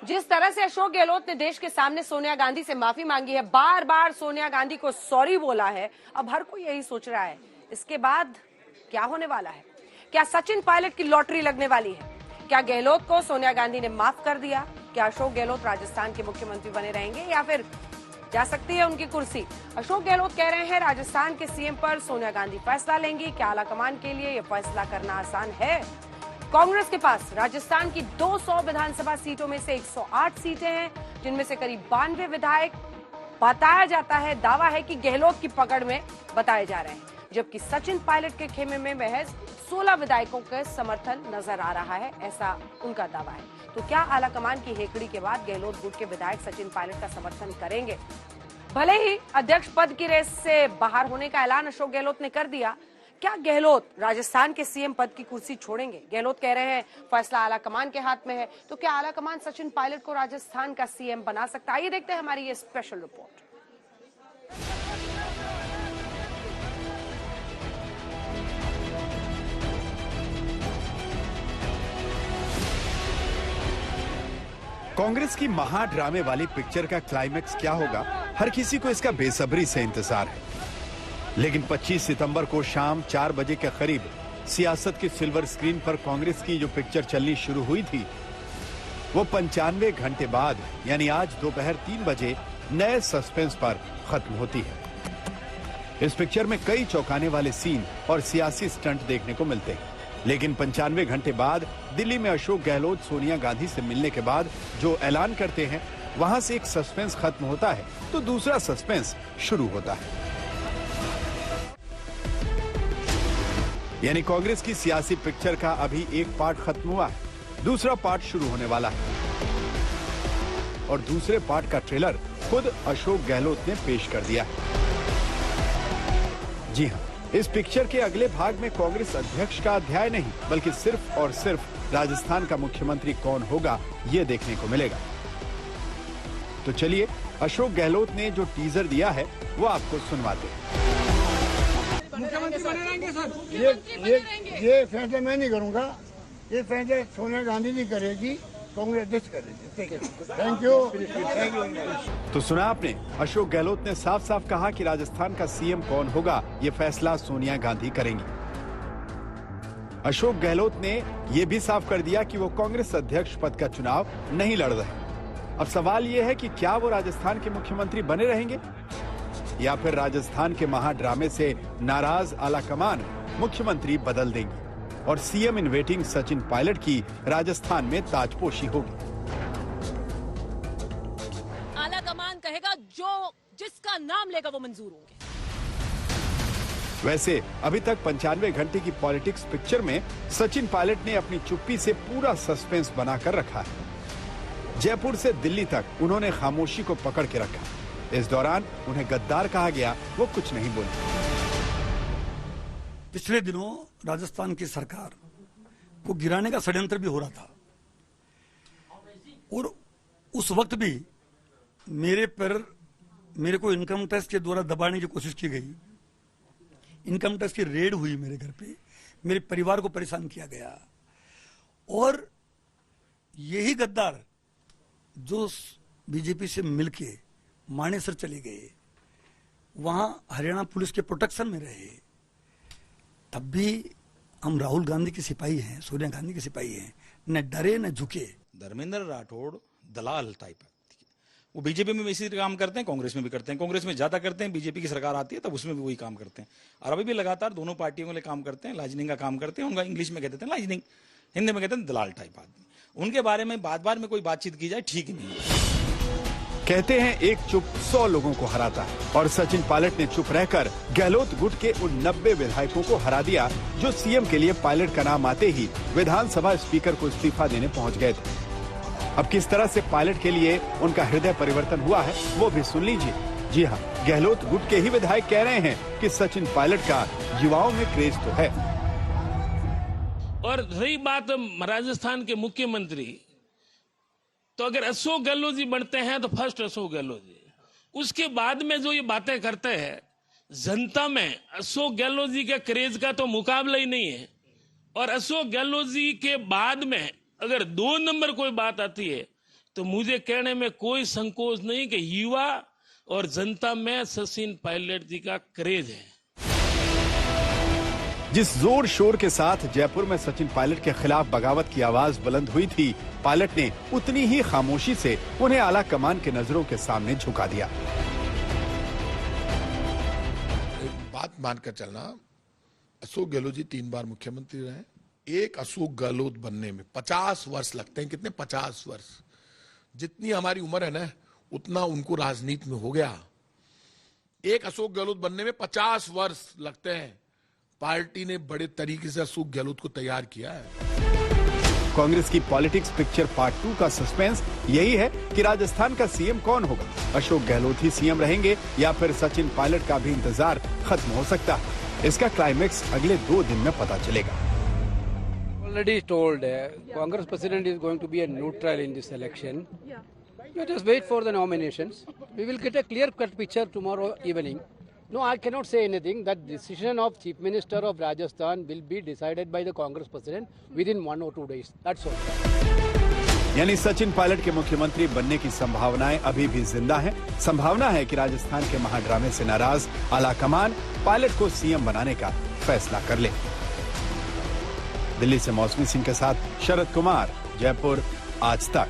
जिस तरह से अशोक गहलोत ने देश के सामने सोनिया गांधी से माफी मांगी है, बार बार सोनिया गांधी को सॉरी बोला है, अब हर कोई यही सोच रहा है इसके बाद क्या होने वाला है। क्या सचिन पायलट की लॉटरी लगने वाली है? क्या गहलोत को सोनिया गांधी ने माफ कर दिया? क्या अशोक गहलोत राजस्थान के मुख्यमंत्री बने रहेंगे या फिर जा सकती है उनकी कुर्सी? अशोक गहलोत कह रहे हैं राजस्थान के सीएम पर सोनिया गांधी फैसला लेंगी। क्या आलाकमान के लिए यह फैसला करना आसान है? कांग्रेस के पास राजस्थान की 200 विधानसभा सीटों में से 108 सीटें हैं, जिनमें से करीब 92 विधायक बताया जाता है, दावा है कि गहलोत की पकड़ में बताए जा रहे हैं, जबकि सचिन पायलट के खेमे में महज 16 विधायकों का समर्थन नजर आ रहा है, ऐसा उनका दावा है। तो क्या आलाकमान की हेकड़ी के बाद गहलोत गुट के विधायक सचिन पायलट का समर्थन करेंगे? भले ही अध्यक्ष पद की रेस से बाहर होने का ऐलान अशोक गहलोत ने कर दिया, क्या गहलोत राजस्थान के सीएम पद की कुर्सी छोड़ेंगे? गहलोत कह रहे हैं फैसला आलाकमान के हाथ में है, तो क्या आलाकमान सचिन पायलट को राजस्थान का सीएम बना सकता है? आइए देखते हैं हमारी ये स्पेशल रिपोर्ट। कांग्रेस की महाड्रामे वाली पिक्चर का क्लाइमेक्स क्या होगा, हर किसी को इसका बेसब्री से इंतजार है। लेकिन 25 सितंबर को शाम 4 बजे के करीब सियासत की सिल्वर स्क्रीन पर कांग्रेस की जो पिक्चर चलनी शुरू हुई थी, वो 95 घंटे बाद यानी आज दोपहर 3 बजे नए सस्पेंस पर खत्म होती है। इस पिक्चर में कई चौंकाने वाले सीन और सियासी स्टंट देखने को मिलते हैं, लेकिन 95 घंटे बाद दिल्ली में अशोक गहलोत सोनिया गांधी से मिलने के बाद जो ऐलान करते हैं, वहां से एक सस्पेंस खत्म होता है तो दूसरा सस्पेंस शुरू होता है। यानी कांग्रेस की सियासी पिक्चर का अभी एक पार्ट खत्म हुआ है, दूसरा पार्ट शुरू होने वाला है और दूसरे पार्ट का ट्रेलर खुद अशोक गहलोत ने पेश कर दिया है। जी हां, इस पिक्चर के अगले भाग में कांग्रेस अध्यक्ष का अध्याय नहीं, बल्कि सिर्फ और सिर्फ राजस्थान का मुख्यमंत्री कौन होगा ये देखने को मिलेगा। तो चलिए अशोक गहलोत ने जो टीजर दिया है वो आपको सुनवाते हैं। मुख्यमंत्री बने रहेंगे सर। ये फैसला मैं नहीं करूंगा, ये फैसला सोनिया गांधी जी करेगी, कांग्रेस अध्यक्ष करेगी। Thank you. तो सुना आपने, अशोक गहलोत ने साफ साफ कहा कि राजस्थान का सीएम कौन होगा ये फैसला सोनिया गांधी करेंगी। अशोक गहलोत ने यह भी साफ कर दिया कि वो कांग्रेस अध्यक्ष पद का चुनाव नहीं लड़ रहे। अब सवाल ये है कि क्या वो राजस्थान के मुख्यमंत्री बने रहेंगे या फिर राजस्थान के महाड्रामे से नाराज आलाकमान मुख्यमंत्री बदल देंगी और CM in waiting Sachin Pilot की राजस्थान में ताजपोशी होगी। आलाकमान कहेगा जो जिसका नाम लेगा वो मंजूर होंगे। वैसे अभी तक 95 घंटे की पॉलिटिक्स पिक्चर में सचिन पायलट ने अपनी चुप्पी से पूरा सस्पेंस बनाकर रखा है। जयपुर से दिल्ली तक उन्होंने खामोशी को पकड़ के रखा। इस दौरान उन्हें गद्दार कहा गया, वो कुछ नहीं बोले। पिछले दिनों राजस्थान की सरकार को गिराने का षड्यंत्र भी हो रहा था और उस वक्त भी मेरे को इनकम टैक्स के द्वारा दबाने की कोशिश की गई। इनकम टैक्स की रेड हुई मेरे घर पे, मेरे परिवार को परेशान किया गया और यही गद्दार जो बीजेपी से मिलके मानेसर चले गए, वहां हरियाणा पुलिस के प्रोटेक्शन में रहे, तब भी हम राहुल गांधी के सिपाही हैं, सोनिया गांधी के सिपाही हैं, न डरे न झुके। धर्मेंद्र राठौड़ दलाल टाइप है, वो बीजेपी में भी इसी काम करते हैं, कांग्रेस में भी करते हैं। कांग्रेस में ज्यादा करते हैं, बीजेपी की सरकार आती है तब उसमें भी वही काम करते हैं और अभी भी लगातार दोनों पार्टियों के लिए काम करते हैं। लाइजनिंग का काम करते हैं, उनका इंग्लिश में कहते हैं लाइजनिंग, हिंदी में कहते हैं दलाल टाइप आदमी। उनके बारे में बार में कोई बातचीत की जाए ठीक नहीं है। कहते हैं एक चुप 100 लोगों को हराता है और सचिन पायलट ने चुप रहकर गहलोत गुट के उन 90 विधायकों को हरा दिया जो सीएम के लिए पायलट का नाम आते ही विधानसभा स्पीकर को इस्तीफा देने पहुंच गए थे। अब किस तरह से पायलट के लिए उनका हृदय परिवर्तन हुआ है वो भी सुन लीजिए। जी हाँ, गहलोत गुट के ही विधायक कह रहे हैं कि सचिन पायलट का युवाओं में क्रेज तो है। और रही बात राजस्थान के मुख्यमंत्री, तो अगर अशोक गहलोत जी बनते हैं तो फर्स्ट अशोक गहलोत जी, उसके बाद में जो ये बातें करते हैं, जनता में अशोक गहलोत जी के क्रेज का तो मुकाबला ही नहीं है। और अशोक गहलोत जी के बाद में अगर 2 नंबर कोई बात आती है तो मुझे कहने में कोई संकोच नहीं कि युवा और जनता में सचिन पायलट जी का क्रेज है। जिस जोर शोर के साथ जयपुर में सचिन पायलट के खिलाफ बगावत की आवाज बुलंद हुई थी, पायलट ने उतनी ही खामोशी से उन्हें आला कमान के नजरों के सामने झुका दिया। एक बात मानकर चलना, अशोक गहलोत जी 3 बार मुख्यमंत्री रहे। एक अशोक गहलोत बनने में 50 वर्ष लगते हैं। कितने? 50 वर्ष। जितनी हमारी उम्र है ना, उतना उनको राजनीति में हो गया। एक अशोक गहलोत बनने में 50 वर्ष लगते हैं। पार्टी ने बड़े तरीके से अशोक गहलोत को तैयार किया है। कांग्रेस की पॉलिटिक्स पिक्चर पार्ट 2 का सस्पेंस यही है कि राजस्थान का सीएम कौन होगा। अशोक गहलोत ही सीएम रहेंगे या फिर सचिन पायलट का भी इंतजार खत्म हो सकता है। इसका क्लाइमेक्स अगले 2 दिन में पता चलेगा। Already told, Congress president is going to be a neutral in this election. Let us wait for the nominations. We will get a clear-cut picture tomorrow evening. No, I cannot say anything. That decision of Chief Minister of Rajasthan will be decided by the Congress president within 1 or 2 days. That's all. यानी सचिन पायलट के मुख्यमंत्री बनने की संभावनाएं अभी भी जिंदा हैं। संभावना है कि राजस्थान के महाड्रामे से नाराज आला कमान पायलट को सीएम बनाने का फैसला कर ले। दिल्ली से मौसमी सिंह के साथ शरद कुमार, जयपुर, आज तक।